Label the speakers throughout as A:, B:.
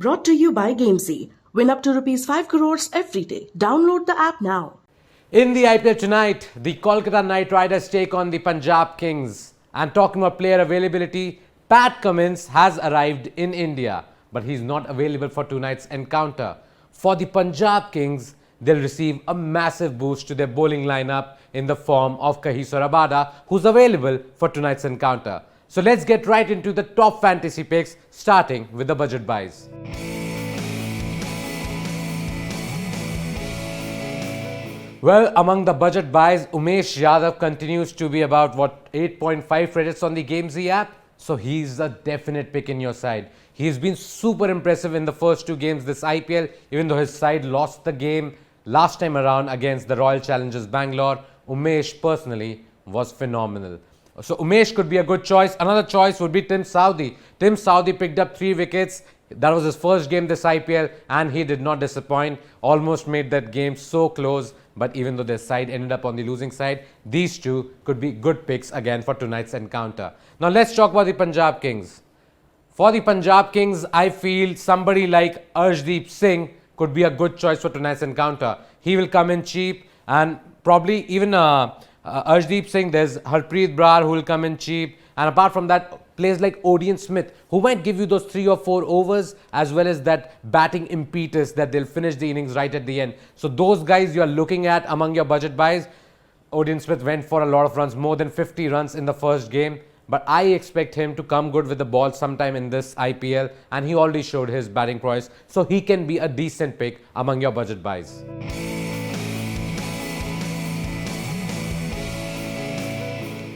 A: Brought to you by Gamezy. Win up to rupees 5 crores every day. Download the app now.
B: In the IPL tonight, the Kolkata Knight Riders take on the Punjab Kings. And talking about player availability, Pat Cummins has arrived in India, but he's not available for tonight's encounter. For the Punjab Kings, they'll receive a massive boost to their bowling lineup in the form of Kagiso Rabada, who's available for tonight's encounter. So let's get right into the top fantasy picks, starting with the budget buys. Well, among the budget buys, Umesh Yadav continues to be about 8.5 credits on the Gamezy app. So he's a definite pick in your side. He's been super impressive in the first two games this IPL, even though his side lost the game last time around against the Royal Challengers Bangalore. Umesh personally was phenomenal. So Umesh could be a good choice. Another choice would be Tim Southee. Tim Southee picked up 3 wickets. That was his first game this IPL and he did not disappoint. Almost made that game so close. But even though their side ended up on the losing side, these two could be good picks again for tonight's encounter. Now let's talk about the Punjab Kings. For the Punjab Kings, I feel somebody like Arshdeep Singh could be a good choice for tonight's encounter. He will come in cheap and probably even Arshdeep Singh, there's Harpreet Brar who will come in cheap. And apart from that, players like Odean Smith, who might give you those 3 or 4 overs, as well as that batting impetus that they'll finish the innings right at the end. So those guys you are looking at among your budget buys. Odean Smith went for a lot of runs, more than 50 runs in the first game. But I expect him to come good with the ball sometime in this IPL. And he already showed his batting prowess. So he can be a decent pick among your budget buys.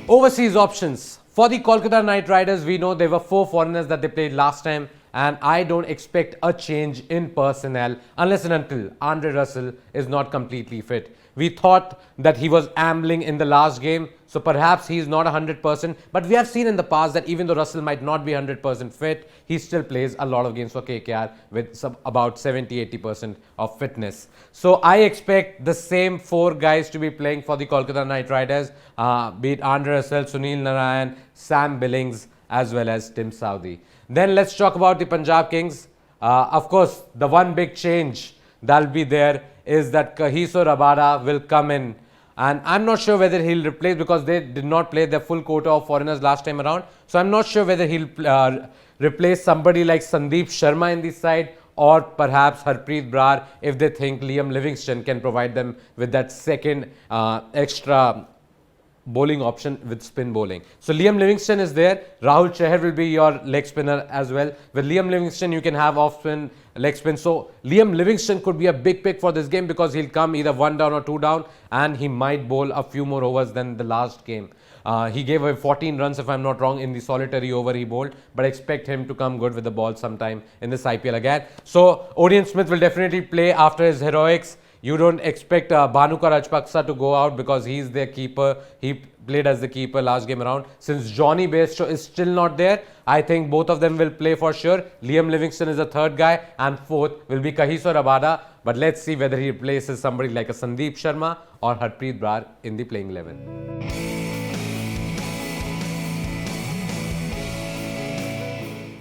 B: Overseas options. For the Kolkata Knight Riders, we know there were 4 foreigners that they played last time and I don't expect a change in personnel unless and until Andre Russell is not completely fit. We thought that he was ambling in the last game, so perhaps he's not 100%, but we have seen in the past that even though Russell might not be 100% fit, he still plays a lot of games for KKR with about 70-80% of fitness. So I expect the same 4 guys to be playing for the Kolkata Knight Riders, be it Andre Russell, Sunil Narayan, Sam Billings, as well as Tim Southee. Then let's talk about the Punjab Kings. Of course, the one big change that'll be there is that Kagiso Rabada will come in. And I'm not sure whether he'll replace, because they did not play their full quota of foreigners last time around. So I'm not sure whether he'll replace somebody like Sandeep Sharma in this side, or perhaps Harpreet Brar if they think Liam Livingstone can provide them with that second extra bowling option with spin bowling. So Liam Livingstone is there. Rahul Chahar will be your leg spinner as well. With Liam Livingstone, you can have off spin, leg spin. So Liam Livingstone could be a big pick for this game because he'll come either 1 down or 2 down and he might bowl a few more overs than the last game. He gave away 14 runs if I'm not wrong in the solitary over he bowled, but expect him to come good with the ball sometime in this IPL again. So Odean Smith will definitely play after his heroics. You don't expect Bhanuka Rajpaksa to go out because he's their keeper. He played as the keeper last game around. Since Johnny Bairstow is still not there, I think both of them will play for sure. Liam Livingstone is the 3rd guy and 4th will be Kagiso Rabada. But let's see whether he replaces somebody like a Sandeep Sharma or Harpreet Brar in the playing 11.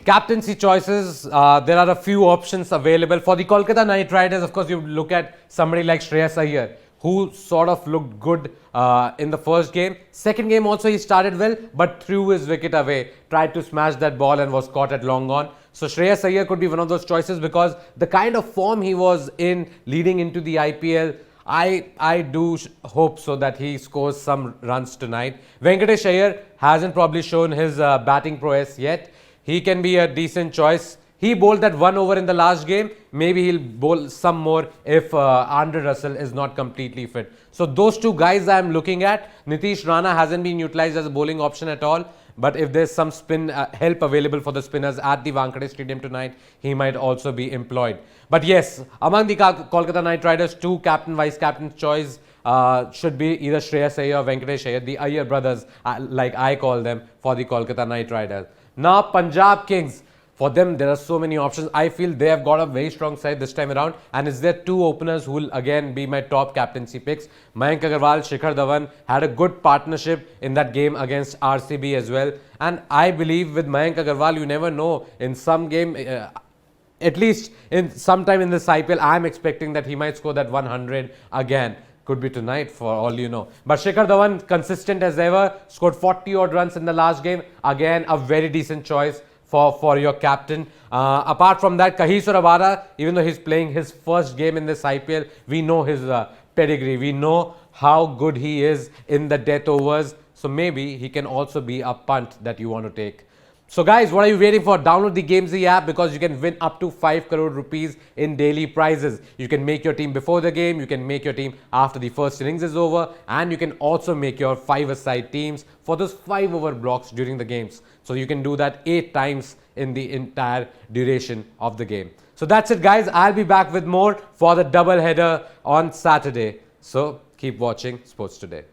B: Captaincy choices, there are a few options available. For the Kolkata Knight Riders, of course, you look at somebody like Shreyas Iyer, who sort of looked good in the first game. Second game also he started well, but threw his wicket away, tried to smash that ball and was caught at long on. So Shreyas Iyer could be one of those choices because the kind of form he was in leading into the IPL, I do hope so that he scores some runs tonight. Venkatesh Iyer hasn't probably shown his batting prowess yet. He can be a decent choice. He bowled that 1 over in the last game. Maybe he'll bowl some more if Andre Russell is not completely fit. So those 2 guys I'm looking at. Nitish Rana hasn't been utilized as a bowling option at all. But if there's some spin help available for the spinners at the Wankhede Stadium tonight, he might also be employed. But yes, among the Kolkata Knight Riders, 2 captain, vice captain choice should be either Shreyas Iyer or Venkatesh Iyer, the Iyer brothers, like I call them, for the Kolkata Knight Riders. Now, Punjab Kings, for them, there are so many options. I feel they have got a very strong side this time around. And is there 2 openers who will again be my top captaincy picks? Mayank Agarwal, Shikhar Dhawan had a good partnership in that game against RCB as well. And I believe with Mayank Agarwal, you never know. In some game, at least in sometime in this IPL, I'm expecting that he might score that 100 again. Could be tonight for all you know. But Shikhar Dhawan, consistent as ever, scored 40 odd runs in the last game. Again, a very decent choice for your captain. Apart from that, Kagiso Rabada, even though he's playing his first game in this IPL, we know his pedigree. We know how good he is in the death overs. So maybe he can also be a punt that you want to take. So guys, what are you waiting for? Download the Gamezy app because you can win up to 5 crore rupees in daily prizes. You can make your team before the game, you can make your team after the first innings is over, and you can also make your 5-a-side teams for those 5-over blocks during the games. So you can do that 8 times in the entire duration of the game. So that's it guys. I'll be back with more for the double header on Saturday. So keep watching Sports Today.